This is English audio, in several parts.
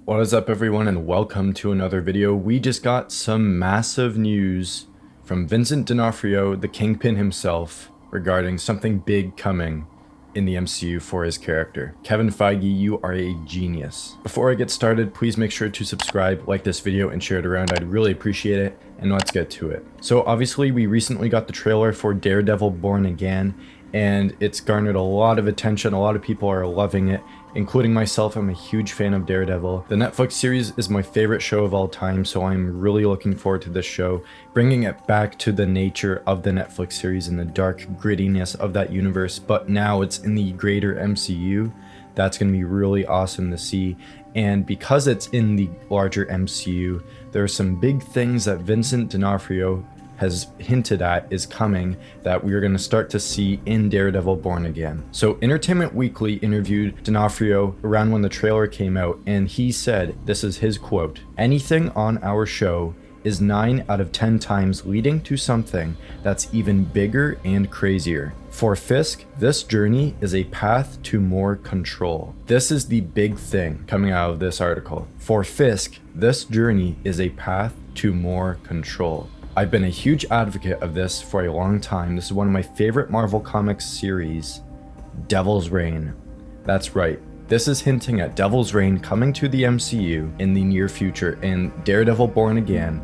What is up everyone and welcome to another video. We just got some massive news from Vincent D'Onofrio, the Kingpin himself, regarding something big coming in the MCU for his character. Kevin Feige, you are a genius. Before I get started, please make sure to subscribe, like this video, and share it around. I'd really appreciate it, and let's get to it. So obviously we recently got the trailer for Daredevil Born Again, and it's garnered a lot of attention. A lot of people are loving it, including myself. I'm a huge fan of Daredevil. The Netflix series is my favorite show of all time, so I'm really looking forward to this show, bringing it back to the nature of the Netflix series and the dark grittiness of that universe, but now it's in the greater MCU. That's going to be really awesome to see. And because it's in the larger MCU, there are some big things that Vincent D'Onofrio has hinted at is coming that we are going to start to see in Daredevil Born Again. So Entertainment Weekly interviewed D'Onofrio around when the trailer came out, and he said, this is his quote, "Anything on our show is 9 out of 10 times leading to something that's even bigger and crazier. For Fisk, this journey is a path to more control." This is the big thing coming out of this article. For Fisk, this journey is a path to more control. I've been a huge advocate of this for a long time. This is one of my favorite Marvel Comics series, Devil's Reign. That's right. This is hinting at Devil's Reign coming to the MCU in the near future, and Daredevil Born Again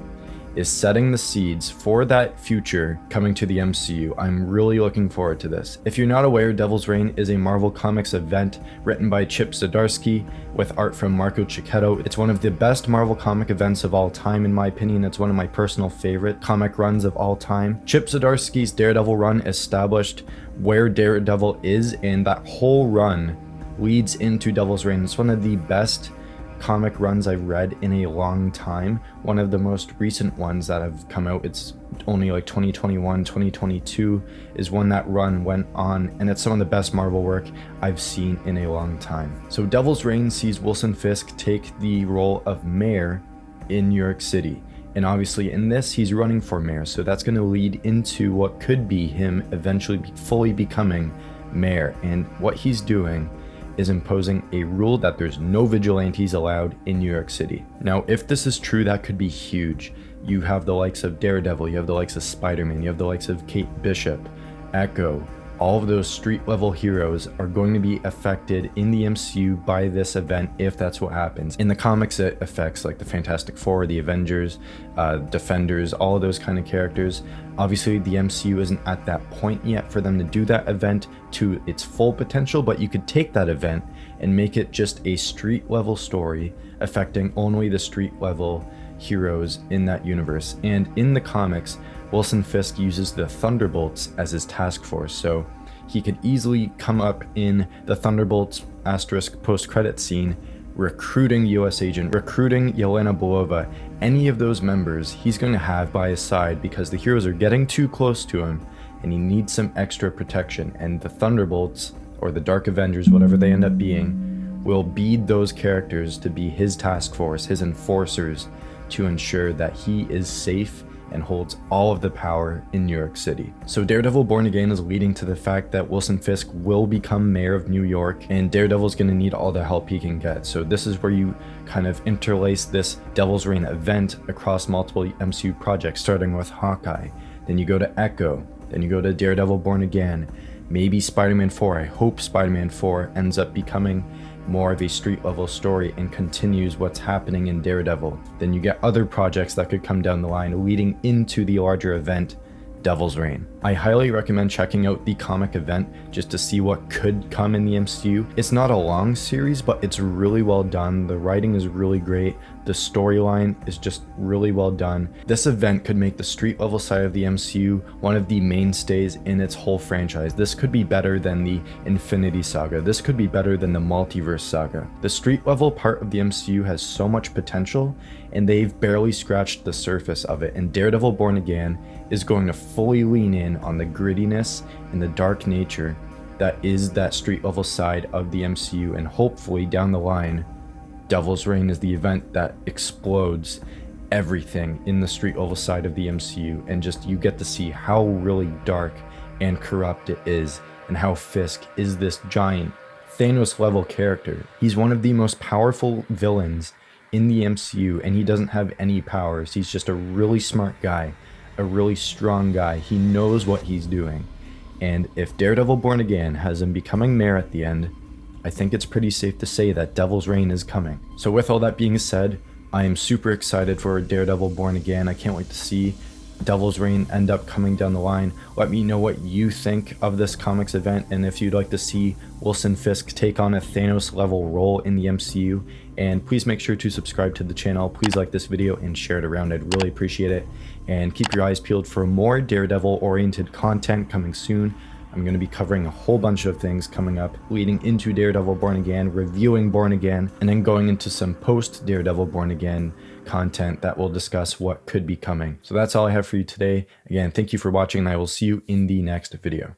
is setting the seeds for that future coming to the MCU. I'm really looking forward to this. If you're not aware, Devil's Reign is a Marvel Comics event written by Chip Zdarsky with art from Marco Checchetto. It's one of the best Marvel comic events of all time, in my opinion. It's one of my personal favorite comic runs of all time. Chip Zdarsky's Daredevil run established where Daredevil is, and that whole run leads into Devil's Reign. It's one of the best comic runs I've read in a long time. One of the most recent ones that have come out. It's only like 2021, 2022 is when that run went on, and it's some of the best Marvel work I've seen in a long time. So Devil's Reign sees Wilson Fisk take the role of mayor in New York City. And obviously in this, he's running for mayor, so that's going to lead into what could be him eventually fully becoming mayor. And what he's doing is imposing a rule that there's no vigilantes allowed in New York City. Now, if this is true, that could be huge. You have the likes of Daredevil, you have the likes of Spider-Man, you have the likes of Kate Bishop, Echo. All of those street level heroes are going to be affected in the MCU by this event if that's what happens. In the comics, it affects like the Fantastic Four, the Avengers, Defenders, all of those kind of characters. Obviously, the MCU isn't at that point yet for them to do that event to its full potential, but you could take that event and make it just a street level story affecting only the street level heroes in that universe. And in the comics, Wilson Fisk uses the Thunderbolts as his task force, so he could easily come up in the Thunderbolts asterisk post-credit scene recruiting US Agent, recruiting Yelena Belova. Any of those members he's going to have by his side because the heroes are getting too close to him and he needs some extra protection, and the Thunderbolts, or the Dark Avengers, whatever they end up being, will bead those characters to be his task force, his enforcers, to ensure that he is safe and holds all of the power in New York City. So Daredevil Born Again is leading to the fact that Wilson Fisk will become mayor of New York, and Daredevil's going to need all the help he can get. So this is where you kind of interlace this Devil's Reign event across multiple MCU projects, starting with Hawkeye. Then you go to Echo. Then you go to Daredevil Born Again. Maybe Spider-Man 4. I hope Spider-Man 4 ends up becoming more of a street level story and continues what's happening in Daredevil. Then you get other projects that could come down the line leading into the larger event, Devil's Reign. I highly recommend checking out the comic event just to see what could come in the MCU. It's not a long series, but it's really well done. The writing is really great. The storyline is just really well done. This event could make the street level side of the MCU one of the mainstays in its whole franchise. This could be better than the Infinity Saga. This could be better than the Multiverse Saga. The street level part of the MCU has so much potential, and they've barely scratched the surface of it. And Daredevil Born Again is going to fully lean in on the grittiness and the dark nature that is that street level side of the MCU, and hopefully down the line, Devil's Reign is the event that explodes everything in the street level side of the MCU, and just you get to see how really dark and corrupt it is, and how Fisk is this giant Thanos level character. He's one of the most powerful villains in the MCU, and he doesn't have any powers. He's just a really smart guy, a really strong guy. He knows what he's doing. And if Daredevil Born Again has him becoming mayor at the end, I think it's pretty safe to say that Devil's Reign is coming. So with all that being said, I am super excited for Daredevil Born Again. I can't wait to see Devil's Reign end up coming down the line. Let me know what you think of this comics event, and if you'd like to see Wilson Fisk take on a Thanos level role in the MCU. And please make sure to subscribe to the channel. Please like this video and share it around. I'd really appreciate it. And keep your eyes peeled for more Daredevil oriented content coming soon. I'm going to be covering a whole bunch of things coming up, leading into Daredevil Born Again, reviewing Born Again, and then going into some post Daredevil Born Again content that will discuss what could be coming. So that's all I have for you today. Again, thank you for watching, and I will see you in the next video.